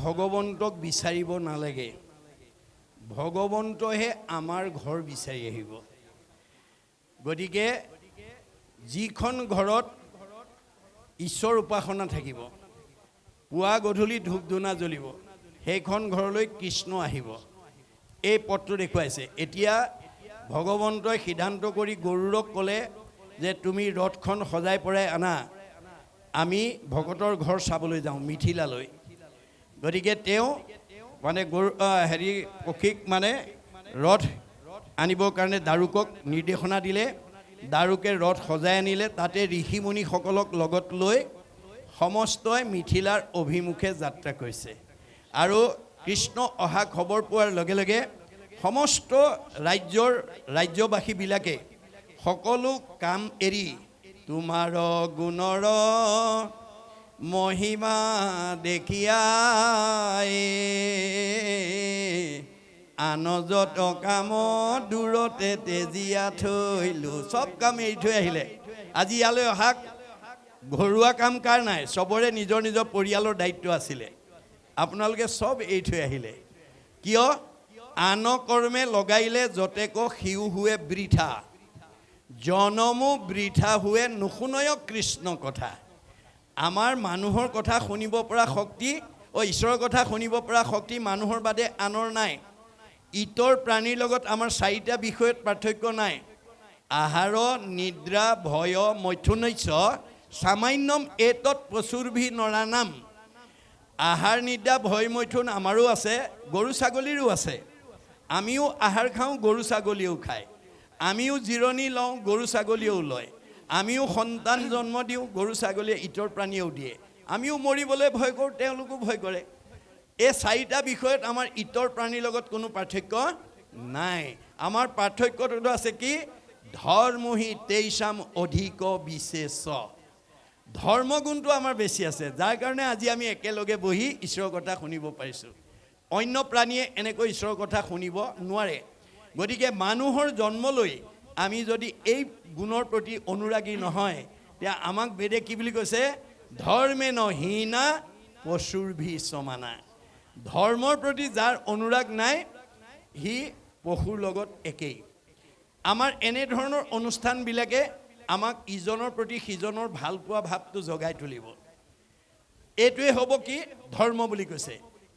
ভগৱন্তক বিচাৰিব নালাগে, ভগৱন্তহে আমাৰ ঘৰ বিচাৰি আহিব। গতিকে যিখন ঘৰত ঈশ্বৰ উপাসনা থাকিব, পুৱা গধূলি ধূপ ধূনা জ্বলিব, সেইখন ঘৰলৈ কৃষ্ণ আহিব। এই পথটো দেখুৱাইছে। এতিয়া ভগৱন্তই সিদ্ধান্ত কৰি গৰুড়ক ক'লে যে তুমি ৰথখন সজাই পৰাই আনা, আমি ভকতৰ ঘৰ চাবলৈ যাওঁ মিথিলালৈ। গতিকে তেওঁ মানে পক্ষীক মানে ৰথ আনিবৰ কাৰণে দাৰুকক নিৰ্দেশনা দিলে। দাৰুকে ৰথ সজাই আনিলে। তাতে ঋষিমুনিসকলক লগত লৈ সমস্তই মিথিলাৰ অভিমুখে যাত্ৰা কৰিছে। আৰু কৃষ্ণ অহা খবৰ পোৱাৰ লগে লগে সমস্ত ৰাজ্যবাসীবিলাকে সকলো কাম এৰি তোমাৰ গুণৰ মহিমা দেখিয়াই আন যত কাম দূৰতে তেজিয়া থৈলো, চব কাম এৰি থৈ আহিলে। আজি ইয়ালৈ অহা ঘৰুৱা কাম কাৰ নাই, চবৰে নিজৰ নিজৰ পৰিয়ালৰ দায়িত্ব আছিলে। আপোনালোকে চব এৰি থৈ আহিলে। কিয়? আন কৰ্মে লগাইলে যতেক সিও হুৱে বৃথা, জনমো বৃথা হুৱে নুশুনয় কৃষ্ণ কথা। আমাৰ মানুহৰ কথা শুনিব পৰা শক্তি, ঈশ্বৰৰ কথা শুনিব পৰা শক্তি মানুহৰ বাদে আনৰ নাই। ইতৰ প্ৰাণীৰ লগত আমাৰ চাৰিটা বিষয়ত পাৰ্থক্য নাই। আহাৰ নিদ্ৰা ভয় মৈথুনস্য সামান্যম এতৎ প্ৰচুৰভি নৰানাম। আহাৰ নিদ্ৰা ভয় মৈথুন আমাৰো আছে, গৰু ছাগলীৰো আছে। আমিও আহাৰ খাওঁ, গৰু ছাগলীয়েও খায়। আমিও জিৰণি লওঁ, গৰু ছাগলীয়েও লয়। আমিও সন্তান জন্ম দিওঁ, গৰু ছাগলীয়ে ইতৰ প্ৰাণীয়েও দিয়ে। আমিও মৰিবলৈ ভয় কৰোঁ, তেওঁলোকো ভয় কৰে। এই চাৰিটা বিষয়ত আমাৰ ইতৰ প্ৰাণীৰ লগত কোনো পাৰ্থক্য নাই। আমাৰ পাৰ্থক্যটো আছে কি? ধৰ্মহি তেইছাম অধিক বিশেষ। ধৰ্মগুণটো আমাৰ বেছি আছে, যাৰ কাৰণে আজি আমি একেলগে বহি ঈশ্বৰৰ কথা শুনিব পাৰিছোঁ। অন্য প্ৰাণীয়ে এনেকৈ ঈশ্বৰৰ কথা শুনিব নোৱাৰে। গতিকে মানুহৰ জন্ম লৈ আমি যদি এই গুণৰ প্ৰতি অনুৰাগী নহয়, তেতিয়া আমাক বেদে কি বুলি কৈছে? ধৰ্মে নহীনা পশুৰভি সমানা। ধৰ্মৰ প্ৰতি যাৰ অনুৰাগ নাই, সি পশুৰ লগত একেই। আমাৰ এনেধৰণৰ অনুষ্ঠানবিলাকে আমাক ইজনৰ প্ৰতি সিজনৰ ভাল পোৱা ভাৱটো জগাই তুলিব। এইটোৱে হ'ব কি? ধৰ্ম বুলি কৈছে।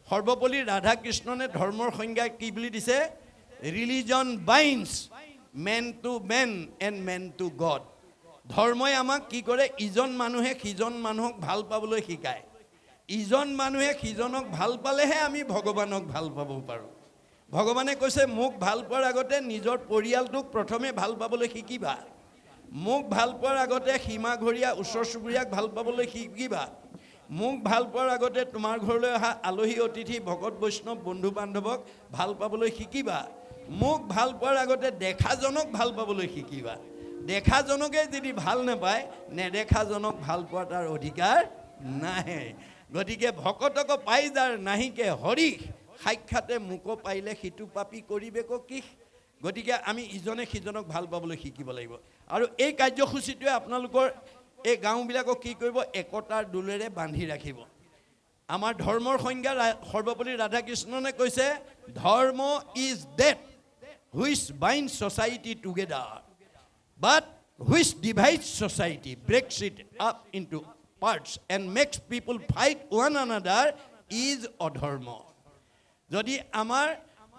সৰ্বপল্লী ৰাধাকৃষ্ণনে ধৰ্মৰ সংজ্ঞা কি বুলি দিছে? Religion binds man to man and man to God. ধৰ্মই আমাক কি কৰে? ইজন মানুহে সিজন মানুহক ভাল পাবলৈ শিকায়। ইজন মানুহে সিজনক ভাল পালেহে আমি ভগৱানক ভাল পাব পাৰোঁ। ভগৱানে কৈছে মোক ভাল পোৱাৰ আগতে নিজৰ পৰিয়ালটোক প্ৰথমে ভাল পাবলৈ শিকিবা। মোক ভাল পোৱাৰ আগতে সীমাঘৰীয়া ওচৰ চুবুৰীয়াক ভাল পাবলৈ শিকিবা। মোক ভাল পোৱাৰ আগতে তোমাৰ ঘৰলৈ অহা আলহী অতিথি ভকত বৈষ্ণৱ বন্ধু বান্ধৱক ভাল পাবলৈ শিকিবা। মোক ভাল পোৱাৰ আগতে দেখাজনক ভাল পাবলৈ শিকিবা। দেখাজনকে যদি ভাল নাপায়, নেদেখাজনক ভাল পোৱাৰ তাৰ অধিকাৰ নাই। গতিকে ভকতক পাই যাৰ নাহিকে হৰি, সাক্ষাতে মোক পাইলে সিটো পাপি কৰিবে কি। গতিকে আমি ইজনে সিজনক ভাল পাবলৈ শিকিব লাগিব। আৰু এই কাৰ্যসূচীটোৱে আপোনালোকৰ এই গাঁওবিলাকক কি কৰিব? একতাৰ দোলেৰে বান্ধি ৰাখিব। আমাৰ ধৰ্মৰ সংজ্ঞা সৰ্বপল্লী ৰাধাকৃষ্ণনে কৈছে dharma is that which bind society together but which divides society breaks it up into parts and makes people fight one another is adharma. যদি আমাৰ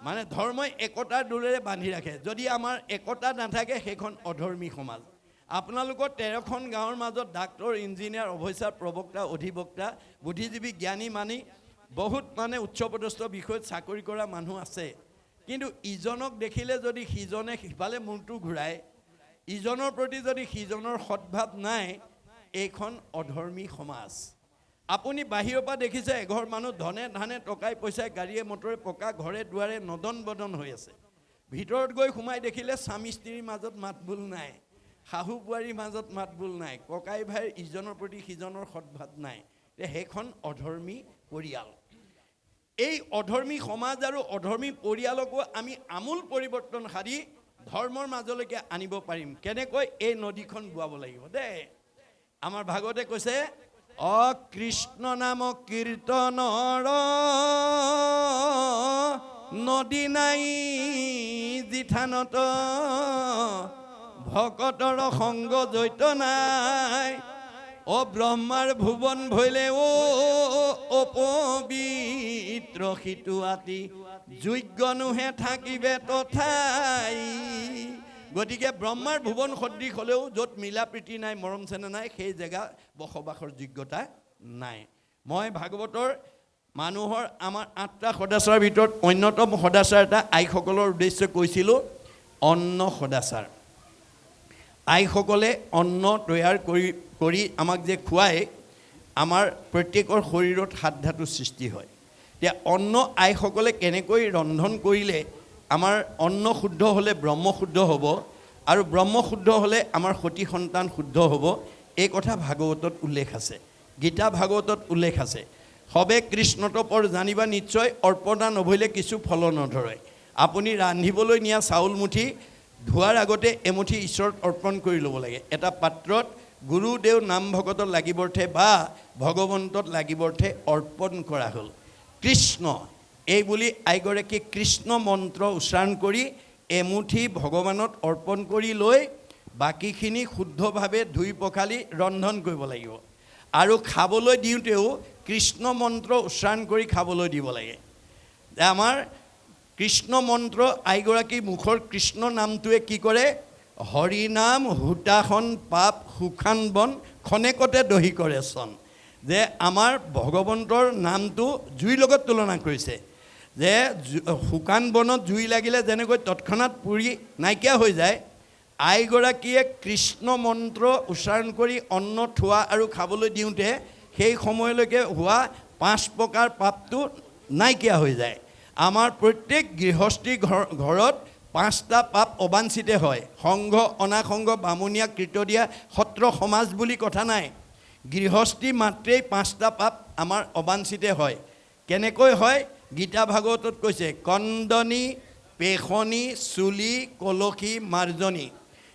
মানে ধৰ্মই একতাৰ দোলেৰে বান্ধি ৰাখে, যদি আমাৰ একতা নাথাকে, সেইখন অধৰ্মী সমাজ। আপোনালোকৰ 13খন গাঁৱৰ মাজত ডাক্তৰ, ইঞ্জিনিয়াৰ, অফিচাৰ, প্ৰবক্তা, অধিবক্তা, বুদ্ধিজীৱী, জ্ঞানী মানি বহুত মানে উচ্চপদস্থ বিষয়ত চাকৰি কৰা মানুহ আছে। কিন্তু ইজনক দেখিলে যদি সিজনে সিফালে মূৰটো ঘূৰাই, ইজনৰ প্ৰতি যদি সিজনৰ সদ্ভাৱ নাই, এইখন অধৰ্মী সমাজ। আপুনি বাহিৰৰ পৰা দেখিছে এঘৰ মানুহ ধনে ধানে টকাই পইচাই গাড়ীয়ে মটৰে পকা ঘৰে দুৱাৰে নদন বদন হৈ আছে। ভিতৰত গৈ সোমাই দেখিলে স্বামী স্ত্ৰীৰ মাজত মাতবোল নাই, শাহু বোৱাৰীৰ মাজত মাতবোল নাই, ককাই ভাইৰ ইজনৰ প্ৰতি সিজনৰ সদ্ভাৱ নাই। সেইখন অধৰ্মী পৰিয়াল। এই অধৰ্মী সমাজ আৰু অধৰ্মী পৰিয়ালকো আমি আমূল পৰিৱৰ্তন সাধি ধৰ্মৰ মাজলৈকে আনিব পাৰিম। কেনেকৈ? এই নদীখন বোৱাব লাগিব দেই। আমাৰ ভাগৱতে কৈছে অকৃষ্ণ নাম কীৰ্তনৰ নদী নাই জিথানত ভকতৰ সংগ জৈত নাই ও ব্ৰহ্মাৰ ভুৱন ভৈলে ও অপবিত্ৰ সিটো আতি যোগ্যনুহে থাকিবে তথাই গতিকে ব্ৰহ্মাৰ ভুৱন সদৃশ হ'লেও য'ত মিলা প্ৰীতি নাই মৰম চেনেহ নাই সেই জেগা বসবাসৰ যোগ্যতা নাই মই ভাগৱতৰ মানুহৰ আমাৰ 8টা সদাচাৰৰ ভিতৰত অন্যতম সদাচাৰ এটা আইসকলৰ উদ্দেশ্যে কৈছিলোঁ অন্ন সদাচাৰ আইসকলে অন্ন তৈয়াৰ কৰি আমাক যে খুৱায় আমাৰ প্ৰত্যেকৰ শৰীৰত সাত ধাতু সৃষ্টি হয় এতিয়া অন্ন আইসকলে কেনেকৈ ৰন্ধন কৰিলে আমাৰ অন্ন শুদ্ধ হ'লে ব্ৰহ্ম শুদ্ধ হ'ব আৰু ব্ৰহ্ম শুদ্ধ হ'লে আমাৰ সতি সন্তান শুদ্ধ হ'ব এই কথা ভাগৱতত উল্লেখ আছে গীতা ভাগৱতত উল্লেখ আছে সবে কৃষ্ণত পৰ জানিবা নিশ্চয় অৰ্পণা নভৈলে কিছু ফল নধৰে আপুনি ৰান্ধিবলৈ নিয়া চাউল মুঠি ধোৱাৰ আগতে এমুঠি ঈশ্বৰত অৰ্পণ কৰি ল'ব লাগে এটা পাত্ৰত গুৰুদেৱ নাম ভগতত লাগিবৰ্থে বা ভগৱন্তত লাগিবৰ্থে অৰ্পণ কৰা হ'ল কৃষ্ণ এই বুলি আইগৰাকী কৃষ্ণ মন্ত্ৰ উচ্চাৰণ কৰি এমুঠি ভগৱানত অৰ্পণ কৰি লৈ বাকীখিনি শুদ্ধভাৱে ধুই পখালি ৰন্ধন কৰিব লাগিব আৰু খাবলৈ দিওঁতেও কৃষ্ণ মন্ত্ৰ উচ্চাৰণ কৰি খাবলৈ দিব লাগে আমাৰ কৃষ্ণ মন্ত্ৰ আইগৰাকী মুখৰ কৃষ্ণ নামটোৱে কি কৰে হৰি নাম হুতাখন পাপ সুখান বন খনেকতে দহি কৰে চন যে আমাৰ ভগৱন্তৰ নামটো জুইৰ লগত তুলনা কৰিছে যে শুকান বনত জুই লাগিলে যেনেকৈ তৎক্ষণাৎ পুৰি নাইকিয়া হৈ যায় আইগৰাকীয়ে কৃষ্ণ মন্ত্ৰ উচ্চাৰণ কৰি অন্ন থোৱা আৰু খাবলৈ দিওঁতে সেই সময়লৈকে হোৱা 5 প্ৰকাৰ পাপটো নাইকিয়া হৈ যায় আমাৰ প্ৰত্যেক গৃহস্থী ঘৰত 5টা পাপ অবাঞ্ছিত হয় সংঘ অনাসংঘ বামুণীয়া কীৰ্তনীয়া সত্ৰ সমাজ বুলি কথা নাই গৃহস্থী মাত্ৰেই 5টা পাপ আমাৰ অবাঞ্ছিত হয় কেনেকৈ হয় গীতা ভাগৱতত কৈছে কন্দনী পেখনি চুলি কলসী মাৰ্জনী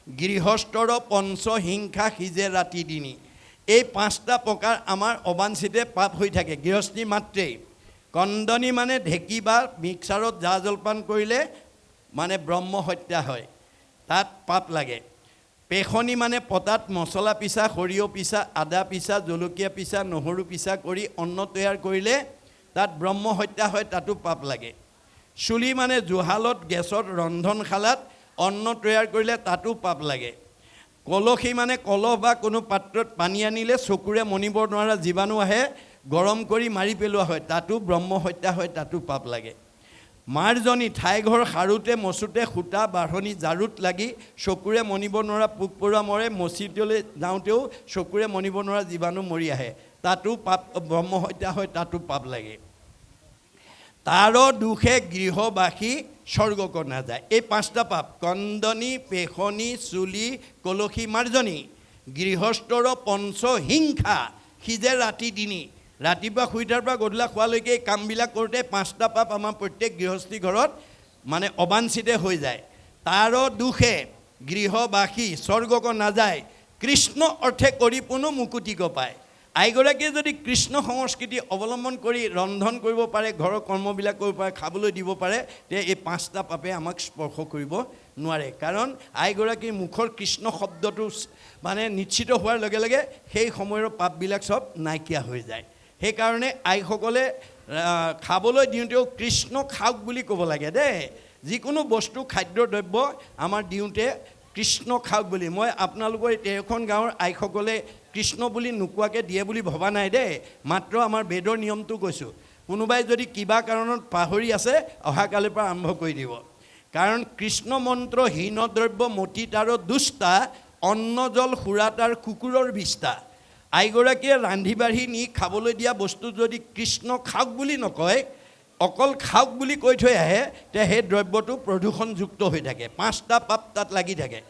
গৃহস্থৰ পঞ্চ হিংসা সিজে ৰাতি দিনী এই 5টা প্ৰকাৰ আমাৰ অবাঞ্ছিত পাপ হৈ থাকে গৃহস্থী মাত্ৰেই কন্দনী মানে ঢেঁকী বা মিক্সাৰত জা জলপান কৰিলে মানে ব্ৰহ্ম হত্যা হয় তাত পাপ লাগে পেখনি মানে পতাত মছলা পিছা সৰিয়হ পিছা আদা পিছা জলকীয়া পিছা নহৰু পিছা কৰি অন্ন তৈয়াৰ কৰিলে তাত ব্ৰহ্ম হত্যা হয় তাতো পাপ লাগে চুলি মানে জুহালত গেছত ৰন্ধনশালাত অন্ন তৈয়াৰ কৰিলে তাতো পাপ লাগে কলসী মানে কলহ বা কোনো পাত্ৰত পানী আনিলে চকুৰে মনিব নোৱাৰা জীৱাণু আহে গৰম কৰি মাৰি পেলোৱা হয় তাতো ব্ৰহ্ম হত্যা হয় তাতো পাপ লাগে মাৰ্জনী ঠাইঘৰ সাৰোতে মচোতে সূতা বাঢ়নি জাৰুত লাগি চকুৰে মনিব নোৱাৰা পোক পৰুৱা মৰে মচিবলৈ যাওঁতেও চকুৰে মনিব নোৱাৰা জীৱাণু মৰি আহে তাতো পাপ ব্ৰহ্ম হত্যা হয় তাতো পাপ লাগে তাৰ দুখে গৃহবাসী স্বৰ্গক নাযায় এই 5টা পাপ কন্দনী পেখনি চুলি কলসী মাৰ্জনী গৃহস্থৰ পঞ্চ হিংসা সিজে ৰাতি দিনী ৰাতিপুৱা শুই উঠাৰ পৰা গধূলা খোৱালৈকে এই কামবিলাক কৰোঁতে 5টা পাপ আমাৰ প্ৰত্যেক গৃহস্থী ঘৰত মানে অবাঞ্ছিত হৈ যায় তাৰ দুখে গৃহবাসী স্বৰ্গক নাযায় কৃষ্ণ অৰ্থে কৰি পুনো মুকুতিক পায় আইগৰাকীয়ে যদি কৃষ্ণ সংস্কৃতি অৱলম্বন কৰি ৰন্ধন কৰিব পাৰে ঘৰৰ কৰ্মবিলাক কৰিব পাৰে খাবলৈ দিব পাৰে তে এই 5টা পাপে আমাক স্পৰ্শ কৰিব নোৱাৰে কাৰণ আইগৰাকীৰ মুখৰ কৃষ্ণ শব্দটো মানে নিশ্চিত হোৱাৰ লগে লগে সেই সময়ৰ পাপবিলাক সব নাইকিয়া হৈ যায় সেইকাৰণে আইসকলে খাবলৈ দিওঁতেও কৃষ্ণ খাওক বুলি ক'ব লাগে দেই যিকোনো বস্তু খাদ্য দ্ৰব্য আমাৰ দিওঁতে কৃষ্ণ খাওক বুলি মই আপোনালোকৰ এখন গাঁৱৰ আইসকলে কৃষ্ণ বুলি নোকোৱাকৈ দিয়ে বুলি ভবা নাই দেই মাত্ৰ আমাৰ বেদৰ নিয়মটো কৈছোঁ কোনোবাই যদি কিবা কাৰণত পাহৰি আছে অহাকালিৰ পৰা আৰম্ভ কৰি দিব কাৰণ কৃষ্ণ মন্ত্ৰ হীন দ্ৰব্য মতি তাৰ দুষ্টা অন্ন জল সুৰা তাৰ কুকুৰৰ বিষ্টা আইগৰাকীয়ে ৰান্ধি বাঢ়ি নি খাবলৈ দিয়া বস্তু যদি কৃষ্ণ খাওক বুলি নকয় অকল খাওক বুলি কৈ থৈ আহে তে সেই দ্ৰব্যটো প্ৰদূষণযুক্ত হৈ থাকে 5টা পাপ তাত লাগি থাকে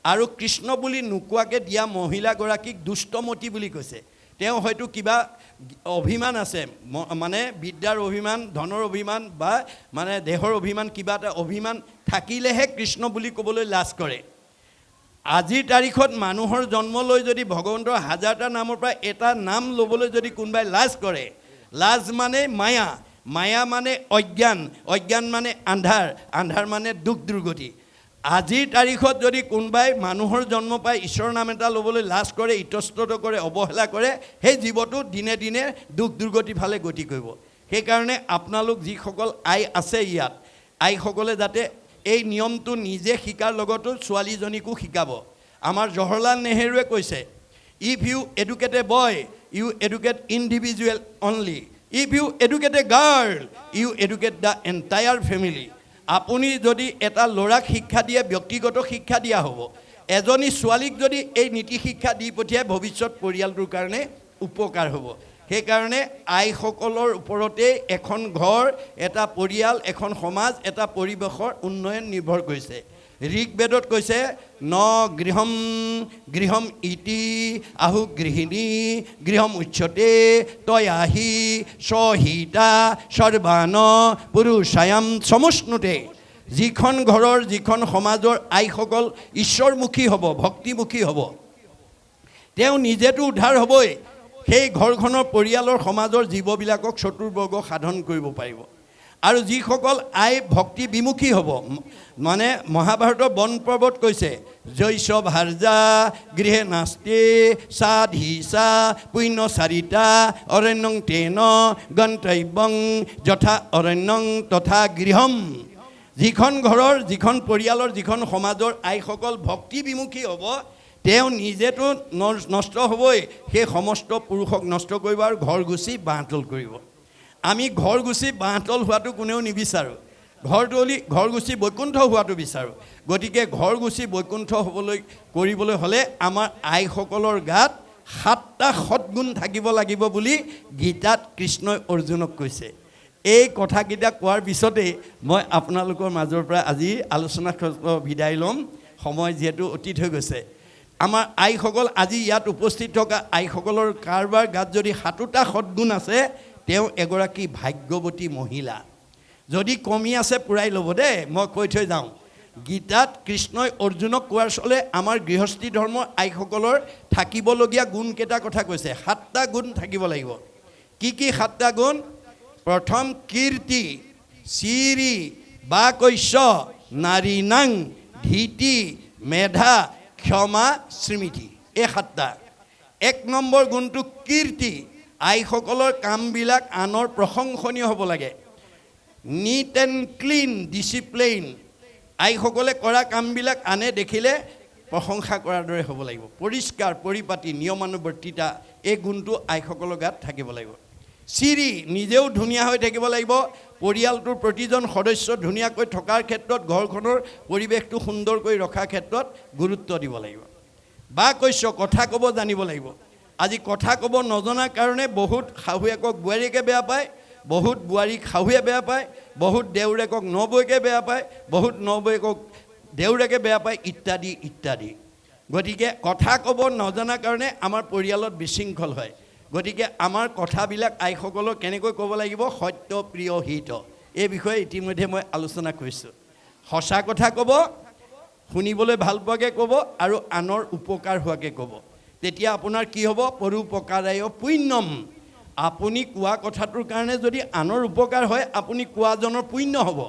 আৰু কৃষ্ণ বুলি নোকোৱাকৈ দিয়া মহিলাগৰাকীক দুষ্টমতী বুলি কৈছে তেওঁ হয়তো কিবা অভিমান আছে মানে বিদ্যাৰ অভিমান ধনৰ অভিমান বা মানে দেহৰ অভিমান কিবা এটা অভিমান থাকিলেহে কৃষ্ণ বুলি ক'বলৈ লাজ কৰে আজিৰ তাৰিখত মানুহৰ জন্ম লৈ যদি ভগৱন্তৰ 1000টা নামৰ পৰা এটা নাম ল'বলৈ যদি কোনোবাই লাজ কৰে লাজ মানে মায়া মায়া মানে অজ্ঞান, অজ্ঞান মানে আন্ধাৰ, আন্ধাৰ মানে দুখ দুৰ্গতি। আজিৰ তাৰিখত যদি কোনোবাই মানুহৰ জন্ম পাই ঈশ্বৰৰ নাম এটা ল'বলৈ লাজ কৰে, ইতস্তত কৰে, অৱহেলা কৰে, সেই জীৱটো দিনে দিনে দুখ দুৰ্গতি ফালে গতি কৰিব। সেইকাৰণে আপোনালোক যিসকল আই আছে ইয়াত, আইসকলে যাতে এই নিয়মটো নিজে শিকাৰ লগতো ছোৱালীজনীকো শিকাব। আমাৰ জৱাহৰলাল নেহৰুৱে কৈছে, if you educate a boy you educate individual only, if you educate a girl you educate the entire family. আপুনি যদি এটা ল'ৰাক শিক্ষা দিয়ে, ব্যক্তিগত শিক্ষা দিয়া হ'ব। এজনী ছোৱালীক যদি এই নীতি শিক্ষা দি পঠিয়াই, ভৱিষ্যত পৰিয়ালটোৰ কাৰণে উপকাৰ হ'ব। সেইকাৰণে আইসকলৰ ওপৰতেই এখন ঘৰ, এটা পৰিয়াল, এখন সমাজ, এটা পৰিৱেশৰ উন্নয়ন নিৰ্ভৰ কৰিছে। ঋগ্বেদত কৈছে, ন গৃহম গৃহম ইতি আহু গৃহিণী গৃহম উচ্যতে তয়াহি সহিতা সৰ্বান পুৰুষায়াম সমষ্ণুতে। যিখন ঘৰৰ, যিখন সমাজৰ আইসকল ঈশ্বৰমুখী হ'ব, ভক্তিমুখী হ'ব, তেওঁ নিজেতো উদ্ধাৰ হ'বই, সেই ঘৰখনৰ পৰিয়ালৰ সমাজৰ জীৱবিলাকক চতুৰ্বৰ্গ সাধন কৰিব পাৰিব। আৰু যিসকল আই ভক্তি বিমুখী হ'ব, মানে মহাভাৰতৰ বন পৰ্বত কৈছে, জৈশ ভাৰ্যা গৃহে নাস্তে সাধীসা পুণ্য চাৰিতা অৰণ্যং তেন গন্তব্যং যথা অৰণ্যং তথা গৃহম। যিখন ঘৰৰ, যিখন পৰিয়ালৰ, যিখন সমাজৰ আইসকল ভক্তি বিমুখী হ'ব, তেওঁ নিজেতো নষ্ট হ'বই, সেই সমস্ত পুৰুষক নষ্ট কৰিব আৰু ঘৰ গুচি বাঁহতল কৰিব। আমি ঘৰ গুচি বাঁহতল হোৱাটো কোনেও নিবিচাৰোঁ, ঘৰ গুচি বৈকুণ্ঠ হোৱাটো বিচাৰোঁ। গতিকে ঘৰ গুচি বৈকুণ্ঠ কৰিবলৈ হ'লে আমাৰ আইসকলৰ গাত 7টা সৎগুণ থাকিব লাগিব বুলি গীতাত কৃষ্ণই অৰ্জুনক কৈছে। এই কথাকেইটা কোৱাৰ পিছতেই মই আপোনালোকৰ মাজৰ পৰা আজি আলোচনা বিদায় ল'ম, সময় যিহেতু অতীত হৈ গৈছে। আমাৰ আইসকল, আজি ইয়াত উপস্থিত থকা আইসকলৰ কাৰোবাৰ গাত যদি 7টা সৎগুণ আছে, তেওঁ এগৰাকী ভাগ্যৱতী মহিলা। যদি কমি আছে পূৰাই ল'ব দেই, মই কৈ থৈ যাওঁ। গীতাত কৃষ্ণই অৰ্জুনক কোৱাৰ চলে আমাৰ গৃহস্থী ধৰ্মৰ আইসকলৰ থাকিবলগীয়া গুণকেইটা কথা কৈছে। 7টা গুণ থাকিব লাগিব। কি কি 7টা গুণ? প্ৰথম, কীৰ্তি, চিৰি, বাকৈশ্য, নাৰীনাং, ধীতি, মেধা, ক্ষমা, স্মৃতি। এই 7টা। 1 নম্বৰ গুণটো কীৰ্তি। আইসকলৰ কামবিলাক আনৰ প্ৰশংসনীয় হ'ব লাগে। Neat and clean, discipline. আইসকলে কৰা কামবিলাক আনে দেখিলে প্ৰশংসা কৰাৰ দৰে হ'ব লাগিব। পৰিষ্কাৰ, পৰিপাটি, নিয়মানুৱৰ্তিতা, এই গুণটো আইসকলৰ গাত থাকিব লাগিব। চিৰি, নিজেও ধুনীয়া হৈ থাকিব লাগিব। পৰিয়ালটোৰ প্ৰতিজন সদস্য ধুনীয়াকৈ থকাৰ ক্ষেত্ৰত, ঘৰখনৰ পৰিৱেশটো সুন্দৰ কৰি ৰখাৰ ক্ষেত্ৰত গুৰুত্ব দিব লাগিব। বাকৈশ্য, কথা ক'ব জানিব লাগিব। আজি কথা ক'ব নজনাৰ কাৰণে বহুত শাহুৱেকক বোৱাৰীয়েকে বেয়া পায়, বহুত বোৱাৰীক শাহুৱে বেয়া পায়, বহুত দেউৰেকক নবৌকে বেয়া পায়, বহুত নবৌয়েকক দেউৰেকে বেয়া পায়, ইত্যাদি ইত্যাদি। গতিকে কথা ক'ব নজনাৰ কাৰণে আমাৰ পৰিয়ালত বিশৃংখল হয়। গতিকে আমাৰ কথাবিলাক আইসকলক কেনেকৈ ক'ব লাগিব? সত্য, প্ৰিয়, হিত। এই বিষয়ে ইতিমধ্যে মই আলোচনা কৰিছোঁ। সঁচা কথা ক'ব, শুনিবলৈ ভাল পোৱাকৈ ক'ব আৰু আনৰ উপকাৰ হোৱাকৈ ক'ব। তেতিয়া আপোনাৰ কি হ'ব? পৰোপকাৰায় পুণ্যম। আপুনি কোৱা কথাটোৰ কাৰণে যদি আনৰ উপকাৰ হয়, আপুনি কোৱাজনৰ পুণ্য হ'ব।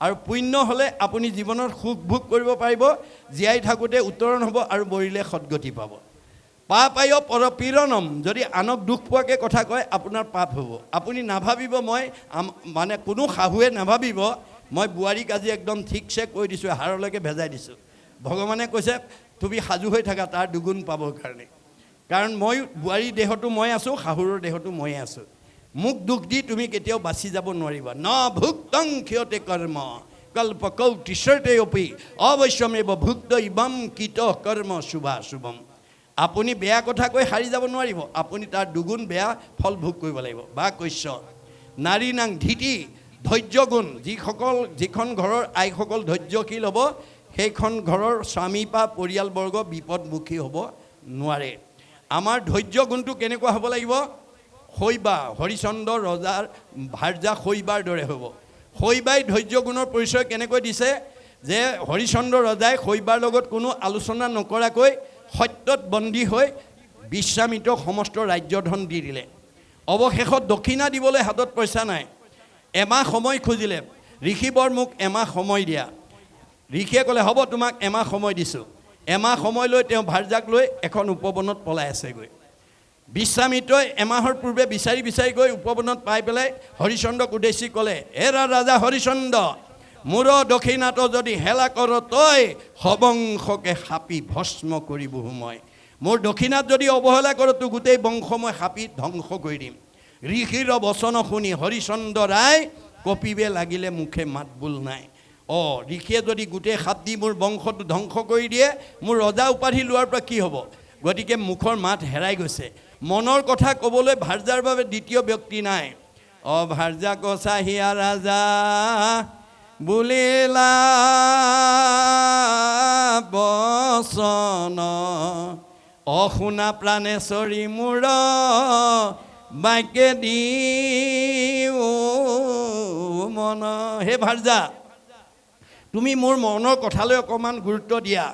আৰু পুণ্য হ'লে আপুনি জীৱনত সুখ ভোগ কৰিব পাৰিব, জীয়াই থাকোঁতে উত্তৰণ হ'ব আৰু মৰিলে সদ্গতি পাব। পাপায় পৰপীড়নম, যদি আনক দুখ পোৱাকৈ কথা কয়, আপোনাৰ পাপ হ'ব। আপুনি নাভাবিব, মানে কোনো শাহুৱে নাভাবিব মই বোৱাৰীক আজি একদম ঠিকছে কৈ দিছোঁ, হাড়লৈকে ভেজাই দিছোঁ। ভগৱানে কৈছে তুমি সাজু হৈ থাকা তাৰ দুগুণ পাবৰ কাৰণে। কাৰণ বোৱাৰীৰ দেহতো মই আছোঁ, শাহুৰৰ দেহতো ময়ে আছোঁ। মোক দুখ দি তুমি কেতিয়াও বাচি যাব নোৱাৰিবা। ন ভুক্তং ক্ষয়তে কৰ্ম কল্পকৌটি শৰ্তে অপি অৱশ্যমেব ভুক্ত ইবম কৃত কৰ্ম শুভাশুভম। আপুনি বেয়া কথা কৈ সাৰি যাব নোৱাৰিব, আপুনি তাৰ দুগুণ বেয়া ফল ভোগ কৰিব লাগিব। বাকৈশ্য, নাৰী নাং, ধীতি, ধৈৰ্য গুণ। যিখন ঘৰৰ আইসকল ধৈৰ্যশীল হ'ব, সেইখন ঘৰৰ স্বামী বা পৰিয়ালবৰ্গ বিপদমুখী হ'ব নোৱাৰে। আমাৰ ধৈৰ্য গুণটো কেনেকুৱা হ'ব লাগিব? শৈবা, হৰিচন্দ্ৰ ৰজাৰ ভাৰ্যা শৈবাৰ দৰে হ'ব। শৈবাই ধৈৰ্য গুণৰ পৰিচয় কেনেকৈ দিছে? যে হৰিচন্দ্ৰ ৰজাই শৈবাৰ লগত কোনো আলোচনা নকৰাকৈ সত্যত বন্দী হৈ বিশ্বামিত্ৰক সমস্ত ৰাজ্যধন দি দিলে। অৱশেষত দক্ষিণা দিবলৈ হাতত পইচা নাই। এমাহ সময় খুজিলে ঋষিবৰ মোক এমাহ সময় দিয়া ঋষিয়ে ক'লে হ'ব তোমাক এমাহ সময় দিছোঁ এমাহ সময় লৈ তেওঁ ভাৰ্যাক লৈ এখন উপবনত পলাই আছেগৈ বিশ্বামিত্ৰই এমাহৰ পূৰ্বে বিচাৰি বিচাৰি গৈ উপবনত পাই পেলাই হৰিচন্দ্ৰক উদ্দেশ্যি ক'লে এৰা ৰাজা হৰিচন্দ্ৰ মোৰ দক্ষিণাত যদি হেলা কৰ তই হবংশকে সাপি ভস্ম কৰি বহু মই মোৰ দক্ষিণাত যদি অৱহেলা কৰ তো গোটেই বংশ মই সাপি ধ্বংস কৰি দিম ঋষিৰ বচন শুনি হৰিচন্দ্ৰ ৰায় কপিবে লাগিলে মুখে মাত বোল নাই ঋষিয়ে যদি গোটেই সাপ দি মোৰ বংশটো ধ্বংস কৰি দিয়ে মোৰ ৰজা উপাধি লোৱাৰ পৰা কি হ'ব গতিকে মুখৰ মাত হেৰাই গৈছে মনৰ কথা ক'বলৈ ভাৰ্যাৰ বাবে দ্বিতীয় ব্যক্তি নাই ভাৰ্যা কছাহিয়া ৰাজা বুলিলা বচন অশুনা প্ৰাণেশ্বৰী মূৰ বাক্যে দি মন হে ভাৰ্যা তুমি মোৰ মনৰ কথালৈ অকণমান গুৰুত্ব দিয়া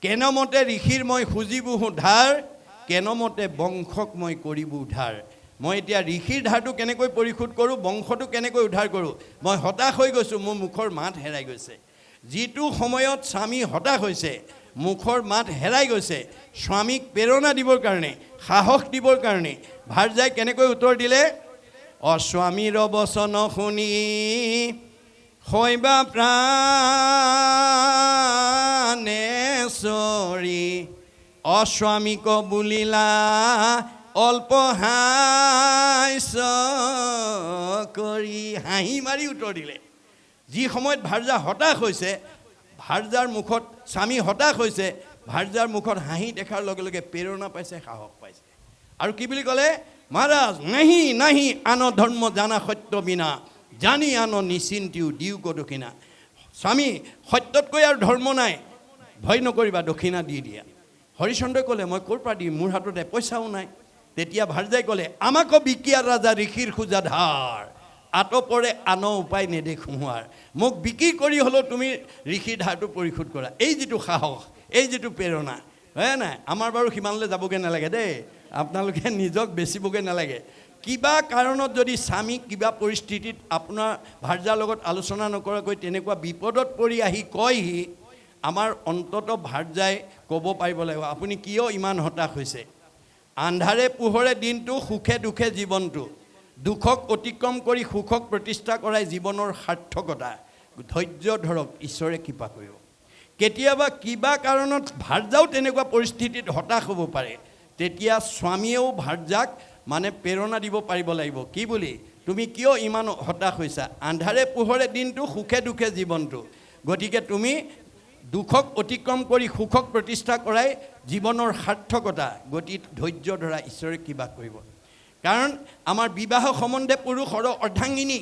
কেনমতে ঋষিৰ মই খুজিবো ধাৰ কেনমতে বংশক মই কৰিব উদ্ধাৰ মই এতিয়া ঋষিৰ ধাৰটো কেনেকৈ পৰিশোধ কৰোঁ বংশটো কেনেকৈ উদ্ধাৰ কৰোঁ মই হতাশ হৈ গৈছোঁ মোৰ মুখৰ মাত হেৰাই গৈছে যিটো সময়ত স্বামী হতাশ হৈছে মুখৰ মাত হেৰাই গৈছে স্বামীক প্ৰেৰণা দিবৰ কাৰণে সাহস দিবৰ কাৰণে ভাৰ্যাই কেনেকৈ উত্তৰ দিলে স্বামীৰ বচন শুনি শৈবা প্ৰাণেশ্বৰী অস্বামীক বুলিলা অল্প হাস্য কৰি হাঁহি মাৰি উত্তৰ দিলে যি সময়ত ভাৰ্যা হতাশ হৈছে ভাৰ্যাৰ মুখত স্বামী হতাশ হৈছে ভাৰ্যাৰ মুখত হাঁহি দেখাৰ লগে লগে প্ৰেৰণা পাইছে সাহস পাইছে আৰু কি বুলি ক'লে মহাৰাজ নাহি নাহি আন ধৰ্ম জানা সত্য বিনা জানি আন নিচিন্তিও দিও ক দক্ষিণা স্বামী সত্যতকৈ আৰু ধৰ্ম নাই ভয় নকৰিবা দক্ষিণা দি দিয়া হৰিচন্দ্ৰই ক'লে মই ক'ৰ পৰা দিম মোৰ হাততে পইচাও নাই তেতিয়া ভাৰ্যাই ক'লে আমাকো বিকিয়া ৰাজা ঋষিৰ খোজা ধাৰ আতপৰে আন উপায় নেদেখোৱাৰ মোক বিক্ৰী কৰি হ'লেও তুমি ঋষিৰ ধাৰটো পৰিশোধ কৰা এই যিটো সাহস এই যিটো প্ৰেৰণা হয় নাই আমাৰ বাৰু সিমানলৈ যাবগৈ নালাগে দেই আপোনালোকে নিজক বেচিবগৈ নালাগে কিবা কাৰণত যদি স্বামীক কিবা পৰিস্থিতিত আপোনাৰ ভাৰ্যাৰ লগত আলোচনা নকৰাকৈ তেনেকুৱা বিপদত পৰি আহি কয়হি আমাৰ অন্তত ভাৰ্যাই ক'ব পাৰিব লাগিব আপুনি কিয় ইমান হতাশ হৈছে আন্ধাৰে পোহৰে দিনটো সুখে দুখে জীৱনটো দুখক অতিক্ৰম কৰি সুখক প্ৰতিষ্ঠা কৰাই জীৱনৰ সাৰ্থকতা ধৈৰ্য ধৰক ঈশ্বৰে কৃপা কৰিব কেতিয়াবা কিবা কাৰণত ভাৰ্যাও তেনেকুৱা পৰিস্থিতিত হতাশ হ'ব পাৰে তেতিয়া স্বামীয়েও ভাৰ্যাক মানে প্ৰেৰণা দিব পাৰিব লাগিব কি বুলি তুমি কিয় ইমান হতাশ হৈছা আন্ধাৰে পোহৰে দিনটো সুখে দুখে জীৱনটো গতিকে তুমি দুখক অতিক্ৰম কৰি সুখক প্ৰতিষ্ঠা কৰাই জীৱনৰ সাৰ্থকতা গতিকে ধৈৰ্য ধৰা ঈশ্বৰে কিবা কৰিব কাৰণ আমাৰ বিবাহ সম্বন্ধে পুৰুষৰ অৰ্ধাংগিনী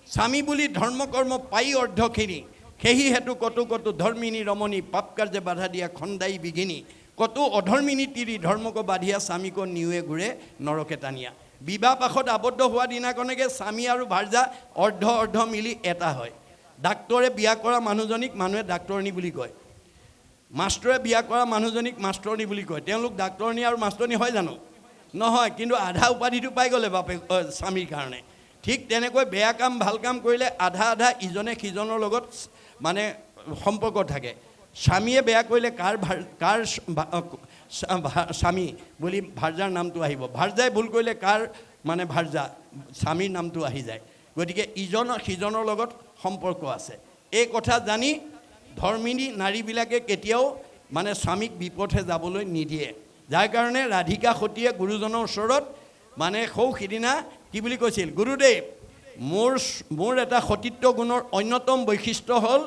স্বামী বুলি ধৰ্ম কৰ্ম পাই অৰ্ধখিনি সেহি হেতু কতো কতো ধৰ্মিনী ৰমণী পাপ কাৰ্যে বাধা দিয়া খন্দাই বিঘিনী কতো অধৰ্মিনী তিৰি ধৰ্মক বাধিয়া স্বামীক নিউৱে ঘূৰে নৰকে টানিয়া বিবাহ পাশত আবদ্ধ হোৱা দিনাখনকে স্বামী আৰু ভাৰ্যা অৰ্ধ মিলি এটা হয় ডাক্তৰে বিয়া কৰা মানুহজনীক মানুহে ডাক্তৰণী বুলি কয় মাষ্টৰে বিয়া কৰা মানুহজনীক মাষ্টৰণী বুলি কয় তেওঁলোক ডাক্তৰণী আৰু মাষ্টৰণী হয় জানো নহয় কিন্তু আধা উপাধিটো পাই গ'লে বাপে স্বামীৰ কাৰণে ঠিক তেনেকৈ বেয়া কাম ভাল কাম কৰিলে আধা আধা ইজনে সিজনৰ লগত মানে সম্পৰ্ক থাকে স্বামীয়ে বেয়া কৰিলে কাৰ স্বামী বুলি ভাৰ্যাৰ নামটো আহিব ভাৰ্যাই ভুল কৰিলে কাৰ মানে ভাৰ্যা স্বামীৰ নামটো আহি যায় গতিকে ইজনৰ সিজনৰ লগত সম্পৰ্ক আছে এই কথা জানি ধৰ্মিনী নাৰীবিলাকে কেতিয়াও মানে স্বামীক বিপথে যাবলৈ নিদিয়ে যাৰ কাৰণে ৰাধিকা সতীয়ে গুৰুজনৰ ওচৰত মানে সিদিনা কি বুলি কৈছিল গুৰুদেৱ মোৰ এটা সতীত্ব গুণৰ অন্যতম বৈশিষ্ট্য হ'ল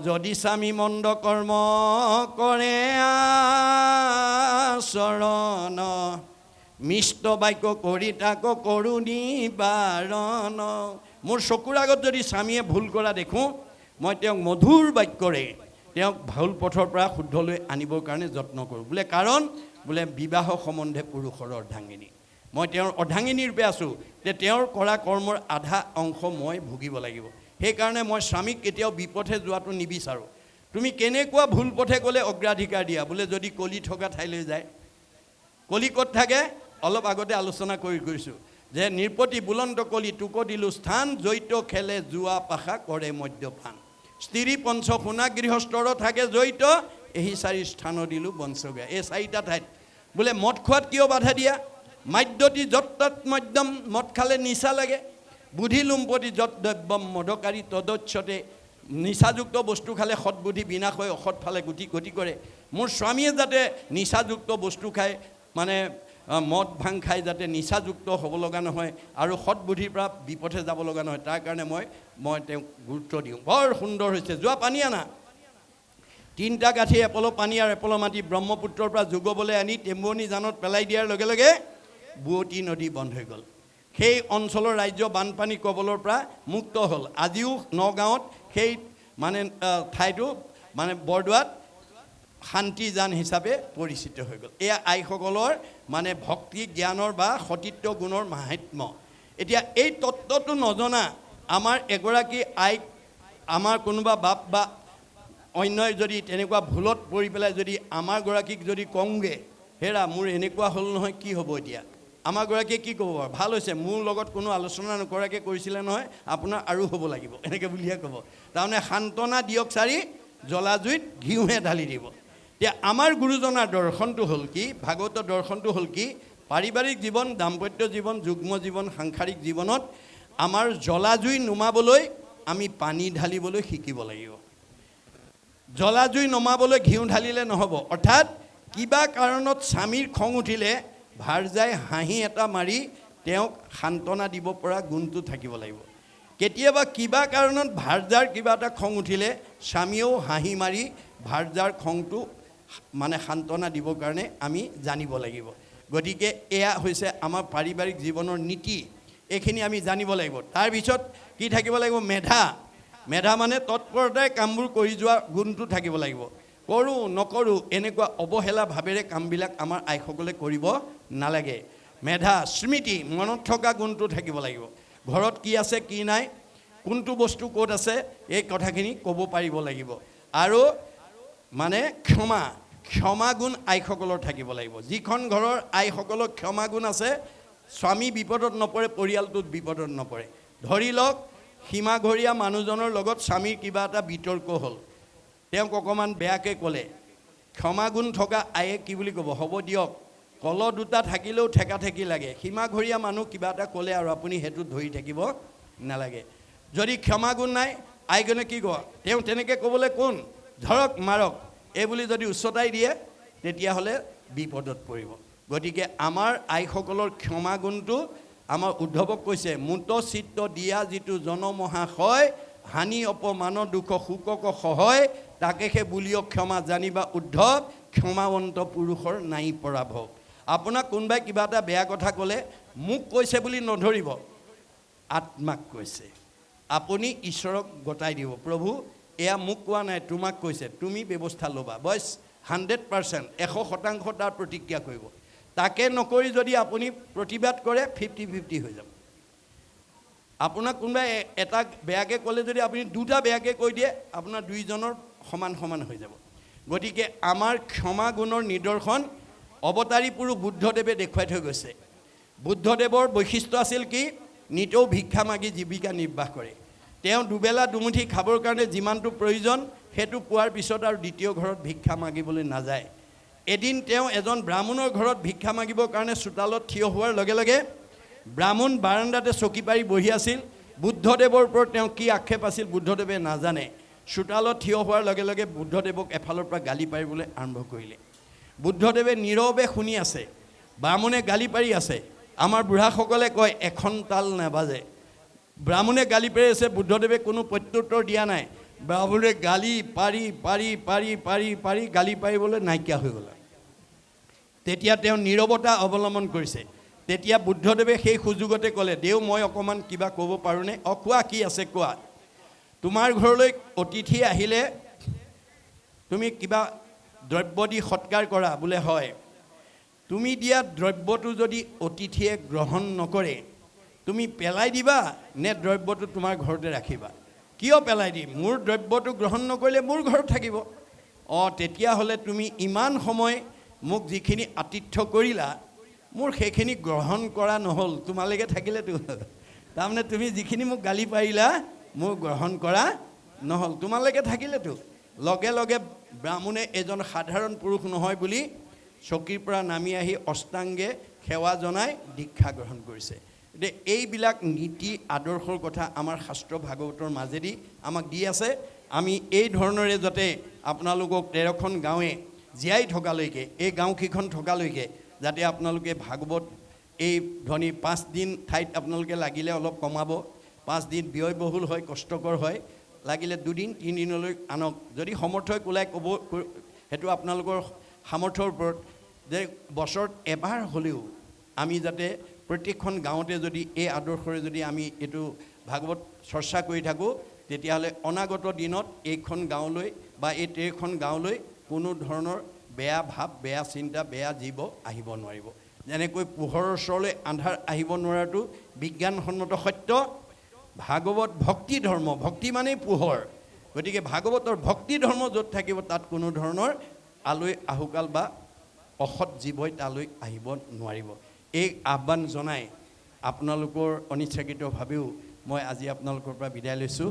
যদি স্বামী মন্দ কৰ্ম কৰে আচৰণ মিষ্ট বাক্য কৰি তাক কৰুণী বাৰণ মোৰ চকুৰ আগত যদি স্বামীয়ে ভুল কৰা দেখোঁ মই তেওঁক মধুৰ বাক্যৰে তেওঁক ভুল পথৰ পৰা শুদ্ধলৈ আনিবৰ কাৰণে যত্ন কৰোঁ বোলে কাৰণ বোলে বিবাহ সম্বন্ধে পুৰুষৰ অৰ্ধাংগিনী মই তেওঁৰ অৰ্ধাংগিনী ৰূপে আছোঁ যে তেওঁৰ কৰা কৰ্মৰ আধা অংশ মই ভুগিব লাগিব সেইকাৰণে মই স্বামীক কেতিয়াও বিপথে যোৱাটো নিবিচাৰোঁ তুমি কেনেকুৱা ভুল পথে গ'লে অগ্ৰাধিকাৰ দিয়া বোলে যদি কলি থকা ঠাইলৈ যায় কলি ক'ত থাকে অলপ আগতে আলোচনা কৰিছোঁ যে নিৰ্পতি বুলন্ত কলি টুক দিলো স্থান জৈত খেলে জুৱা পাশা কৰে মদ্যপান স্ত্ৰী পঞ্চ শুনা গৃহস্থৰ থাকে জৈত এই চাৰি স্থান দিলো বংশগা এই চাৰিটা ঠাইত বোলে মদ খোৱাত কিয় বাধা দিয়া মাদ্যতি যত তৎ মদ্যম মদ খালে নিচা লাগে বুদ্ধি লুম্পতি যত দ্ৰব্যম মদকাৰী তদচ্ছতে নিচাযুক্ত বস্তু খালে সৎবুদ্ধি বিনাশ হৈ অসৎ ফালে গতি কৰে মোৰ স্বামীয়ে যাতে নিচাযুক্ত বস্তু খায় মানে মদ ভাং খাই যাতে নিচাযুক্ত হ'ব লগা নহয় আৰু সৎবুদ্ধিৰ পৰা বিপথে যাব লগা নহয় তাৰ কাৰণে মই তেওঁক গুৰুত্ব দিওঁ বৰ সুন্দৰ হৈছে যোৱা পানী আনা তিনিটা গাঁঠি এপল পানী আৰু এপল মাটি ব্ৰহ্মপুত্ৰৰ পৰা যোগবলৈ আনি টেম্বুৱনী জানত পেলাই দিয়াৰ লগে লগে বুৱতী নদী বন্ধ হৈ গ'ল সেই অঞ্চলৰ ৰাজ্য বানপানী কবলৰ পৰা মুক্ত হ'ল আজিও নগাঁৱত সেই মানে ঠাইটো মানে বৰদোৱাত শান্তিজান হিচাপে পৰিচিত হৈ গ'ল এয়া আইসকলৰ মানে ভক্তি জ্ঞানৰ বা সতীত্ব গুণৰ মাহাত্ম্য এতিয়া এই তত্ত্বটো নজনা আমাৰ এগৰাকী আইক আমাৰ কোনোবা বাপ বা অন্যই যদি তেনেকুৱা ভুলত পৰি পেলাই যদি আমাৰ গৰাকীক যদি কওঁগে হেৰা মোৰ এনেকুৱা হ'ল নহয় কি হ'ব এতিয়া আমাৰ গৰাকীয়ে কি ক'ব ভাল হৈছে মোৰ লগত কোনো আলোচনা নকৰাকৈ কৰিছিলে নহয় আপোনাৰ আৰু হ'ব লাগিব এনেকৈ বুলিহে ক'ব তাৰমানে সান্তনা দিয়ক চাৰি জ্বলা জুইত ঘিউহে ঢালি দিব এতিয়া আমাৰ গুৰুজনাৰ দৰ্শনটো হ'ল কি ভাগৱতৰ দৰ্শনটো হ'ল কি পাৰিবাৰিক জীৱন দাম্পত্য জীৱন যুগ্ম জীৱন সাংসাৰিক জীৱনত আমাৰ জ্বলা জুই নুমাবলৈ আমি পানী ঢালিবলৈ শিকিব লাগিব জ্বলা জুই নমাবলৈ ঘিউ ঢালিলে নহ'ব অৰ্থাৎ কিবা কাৰণত স্বামীৰ খং উঠিলে ভাৰজাই হাঁহি এটা মাৰি তেওঁক সান্তনা দিব পৰা গুণটো থাকিব লাগিব কেতিয়াবা কিবা কাৰণত ভাৰজাৰ কিবা এটা খং উঠিলে স্বামীয়েও হাঁহি মাৰি ভাৰজাৰ খংটো মানে সান্তনা দিবৰ কাৰণে আমি জানিব লাগিব গতিকে এয়া হৈছে আমাৰ পাৰিবাৰিক জীৱনৰ নীতি এইখিনি আমি জানিব লাগিব তাৰপিছত কি থাকিব লাগিব মেধা মানে তৎপৰতাই কামবোৰ কৰি যোৱা গুণটো থাকিব লাগিব কৰোঁ নকৰোঁ এনেকুৱা অৱহেলা ভাৱেৰে কামবিলাক আমাৰ আইসকলে কৰিব নালাগে মেধা স্মৃতি মনত থকা গুণটো থাকিব লাগিব ঘৰত কি আছে কি নাই কোনটো বস্তু ক'ত আছে এই কথাখিনি ক'ব পাৰিব লাগিব আৰু মানে ক্ষমা গুণ আইসকলৰ থাকিব লাগিব যিখন ঘৰৰ আইসকলৰ ক্ষমা গুণ আছে স্বামী বিপদত নপৰে পৰিয়ালটোত বিপদত নপৰে ধৰি লওক সীমাঘৰীয়া মানুহজনৰ লগত স্বামীৰ কিবা এটা বিতৰ্ক হ'ল তেওঁক অকণমান বেয়াকৈ ক'লে ক্ষমা গুণ থকা আয়ে কি বুলি ক'ব হ'ব দিয়ক কল দুটা থাকিলেও ঠেকাঠেকি লাগে সীমাঘৰীয়া মানুহ কিবা এটা ক'লে আৰু আপুনি সেইটো ধৰি থাকিব নালাগে যদি ক্ষমা গুণ নাই আইজনে কি ক'ব তেওঁ তেনেকৈ ক'বলৈ কোন ধৰক মাৰক এই বুলি যদি উচ্চতাই দিয়ে তেতিয়াহ'লে বিপদত পৰিব গতিকে আমাৰ আইসকলৰ ক্ষমা গুণটো আমাৰ উদ্ধৱক কৈছে মুত চিত্ত দিয়া যিটো জনমহাশয় হানি অপমান দুখ শোকক সহায় তাকে সে বুলিও ক্ষমা জানিবা উদ্ধৱ ক্ষমাৱন্ত পুৰুষৰ নাই পৰাভৱ আপোনাক কোনোবাই কিবা এটা বেয়া কথা ক'লে মোক কৈছে বুলি নধৰিব আত্মাক কৈছে আপুনি ঈশ্বৰক গতাই দিব প্ৰভু এয়া মোক কোৱা নাই তোমাক কৈছে তুমি ব্যৱস্থা ল'বা বয়স 100% 100% তাৰ প্ৰতিক্ৰিয়া কৰিব তাকে নকৰি যদি আপুনি প্ৰতিবাদ কৰে 50-50 হৈ যাব আপোনাক কোনোবাই এটা বেয়াকৈ ক'লে যদি আপুনি দুটা বেয়াকৈ কৈ দিয়ে আপোনাৰ দুইজনৰ সমান হৈ যাব গতিকে আমাৰ ক্ষমা গুণৰ নিদৰ্শন অৱতাৰী পুৰুষ বুদ্ধদেৱে দেখুৱাই থৈ গৈছে বুদ্ধদেৱৰ বৈশিষ্ট্য আছিল কি নিতৌ ভিক্ষা মাগি জীৱিকা নিৰ্বাহ কৰে তেওঁ দুবেলা দুমুঠি খাবৰ কাৰণে যিমানটো প্ৰয়োজন সেইটো পোৱাৰ পিছত আৰু দ্বিতীয় ঘৰত ভিক্ষা মাগিবলৈ নাযায় এদিন তেওঁ এজন ব্ৰাহ্মণৰ ঘৰত ভিক্ষা মাগিবৰ কাৰণে চোতালত থিয় হোৱাৰ লগে লগে ব্ৰাহ্মণ বাৰাণ্ডাতে চকী পাৰি বহি আছিল বুদ্ধদেৱৰ ওপৰত তেওঁ কি আক্ষেপ আছিল বুদ্ধদেৱে নাজানে চোতালত থিয় হোৱাৰ লগে লগে বুদ্ধদেৱক এফালৰ পৰা গালি পাৰিবলৈ আৰম্ভ কৰিলে বুদ্ধদেৱে নীৰৱে শুনি আছে ব্ৰাহ্মণে গালি পাৰি আছে আমাৰ বুঢ়াসকলে কয় এখন তাল নাবাজে ব্ৰাহ্মণে গালি পাৰি আছে বুদ্ধদেৱে কোনো প্ৰত্যুত্তৰ দিয়া নাই ব্ৰাহ্মণে গালি পাৰি গালি পাৰিবলৈ নাইকিয়া হৈ গ'ল তেতিয়া তেওঁ নীৰৱতা অৱলম্বন কৰিছে তেতিয়া বুদ্ধদেৱে সেই সুযোগতে ক'লে দেও মই অকণমান কিবা ক'ব পাৰোঁনে কোৱা কি আছে কোৱা তোমাৰ ঘৰলৈ অতিথি আহিলে তুমি কিবা দ্ৰব্য দি সৎকাৰ কৰা বোলে হয় তুমি দিয়া দ্ৰব্যটো যদি অতিথিয়ে গ্ৰহণ নকৰে তুমি পেলাই দিবা নে দ্ৰব্যটো তোমাৰ ঘৰতে ৰাখিবা কিয় পেলাই দিম মোৰ দ্ৰব্যটো গ্ৰহণ নকৰিলে মোৰ ঘৰত থাকিব তেতিয়াহ'লে তুমি ইমান সময় মোক যিখিনি আতিথ্য কৰিলা মোৰ সেইখিনি গ্ৰহণ কৰা নহ'ল তোমালোকে থাকিলেতো তাৰমানে তুমি যিখিনি মোক গালি পাৰিলা মোৰ গ্ৰহণ কৰা নহ'ল তোমালোকে থাকিলেতো লগে লগে ব্ৰাহ্মণে এজন সাধাৰণ পুৰুষ নহয় বুলি চকীৰ পৰা নামি আহি অষ্টাংগে সেৱা জনাই দীক্ষা গ্ৰহণ কৰিছে এতিয়া এইবিলাক নীতি আদৰ্শৰ কথা আমাৰ শাস্ত্ৰ ভাগৱতৰ মাজেদি আমাক দি আছে আমি এই ধৰণৰে যাতে আপোনালোকক 13খন গাঁৱে জীয়াই থকালৈকে এই গাঁওকেইখন থকালৈকে যাতে আপোনালোকে ভাগৱত এই ধনী 5 দিন ঠাইত আপোনালোকে লাগিলে অলপ কমাব 5 দিন ব্যয়বহুল হয় কষ্টকৰ হয় লাগিলে 2 দিন 3 দিনলৈ আনক যদি সমৰ্থই কোলাই ক'ব হেতু আপোনালোকৰ সামৰ্থৰ ওপৰত যে বছৰত এবাৰ হ'লেও আমি যাতে প্ৰত্যেকখন গাঁৱতে যদি এই আদৰ্শৰে যদি আমি এটো ভাগৱত চৰ্চা কৰি থাকো তেতিয়াহ'লে অনাগত দিনত এইখন গাঁৱলৈ বা এই 13খন গাঁৱলৈ কোনো ধৰণৰ বেয়া ভাৱ বেয়া চিন্তা বেয়া জীৱ আহিব নোৱাৰিব যেনেকৈ পোহৰৰ ওচৰলৈ আন্ধাৰ আহিব নোৱাৰাটো বিজ্ঞানসন্মত সত্য ভাগৱত ভক্তি ধৰ্ম ভক্তি মানেই পোহৰ গতিকে ভাগৱতৰ ভক্তি ধৰ্ম য'ত থাকিব তাত কোনো ধৰণৰ আলৈ আহুকাল বা অসৎ জীৱই তালৈ আহিব নোৱাৰিব এই আহ্বান জনাই আপোনালোকৰ অনিচ্ছাকৃতভাৱেও মই আজি আপোনালোকৰ পৰা বিদায় লৈছোঁ